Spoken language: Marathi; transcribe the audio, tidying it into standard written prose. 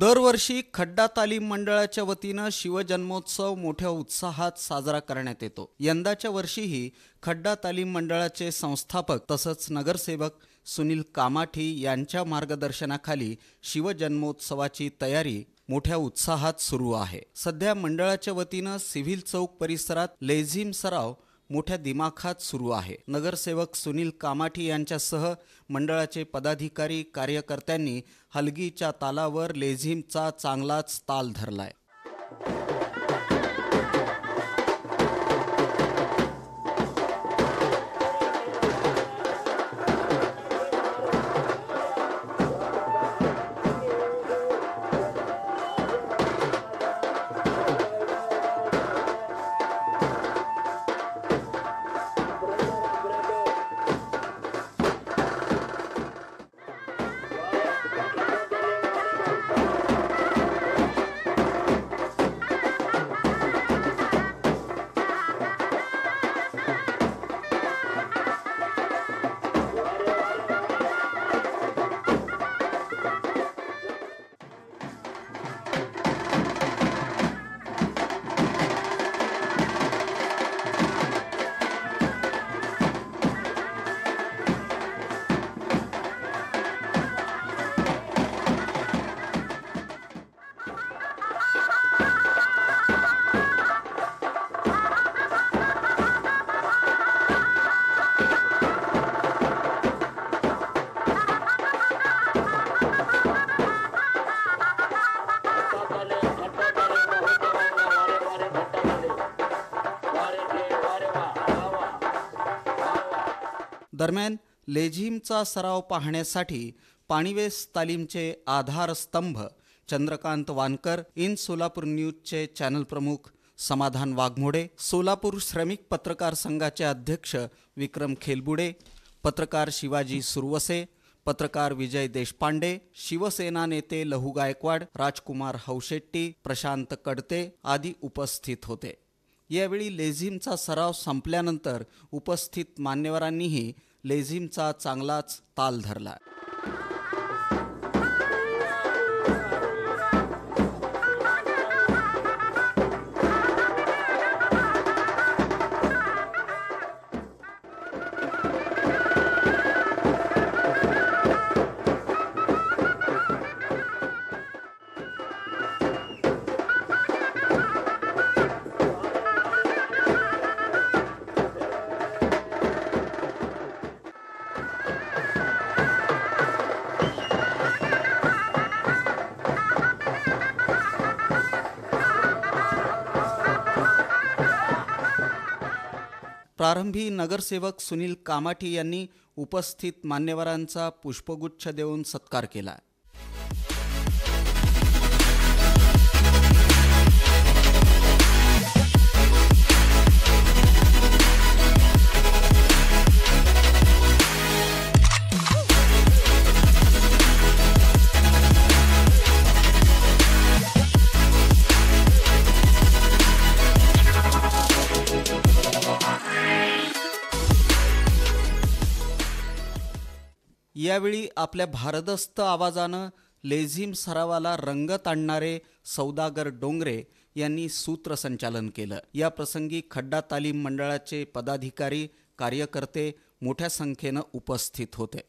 दरवर्षी खड्डा तालीम मंडळाच्या वतीनं शिवजन्मोत्सव मोठ्या उत्साहात साजरा करण्यात येतो। यंदाच्या वर्षीही खड्डा तालीम मंडळाचे संस्थापक तसंच नगरसेवक सुनील कामाठी यांच्या मार्गदर्शनाखाली शिवजन्मोत्सवाची तयारी मोठ्या उत्साहात सुरू आहे। सध्या मंडळाच्या वतीनं सिव्हिल चौक परिसरात लेझिम सराव मोठ्या दिमाखात सुरू आहे। नगरसेवक सुनील कामाठी यांच्यासह मंडळाचे पदाधिकारी कार्यकर्त्यांनी हलगीच्या तालावर लेझिमचा चांगलाच ताल धरलाय। दरम्यान लेझिमचा सराव पाहण्यासाठी पाणीवेस तालीमचे आधारस्तंभ चंद्रकांत वानकर इन सोलापूर न्यूजचे चॅनल प्रमुख समाधान वाघमोडे, सोलापूर श्रमिक पत्रकार संघाचे अध्यक्ष विक्रम खेलबुडे, पत्रकार शिवाजी सुरवसे, पत्रकार विजय देशपांडे, शिवसेना नेते लहू गायकवाड, राजकुमार हौशेट्टी, प्रशांत कडते आदी उपस्थित होते। यावेळी लेझिमचा सराव संपल्यानंतर उपस्थित मान्यवरांनीही लेझिमचा चांगलाच ताल धरला। प्रारंभी नगरसेवक सुनील कामाठी यांनी उपस्थित मान्यवरांचा पुष्पगुच्छ देऊन सत्कार केला। यावेळी आपल्या भारदस्त आवाजानं लेझिम सरावाला रंगत आणणारे सौदागर डोंगरे यांनी सूत्रसंचालन केलं। या प्रसंगी खड्डा तालीम मंडळाचे पदाधिकारी कार्यकर्ते मोठ्या संख्येनं उपस्थित होते।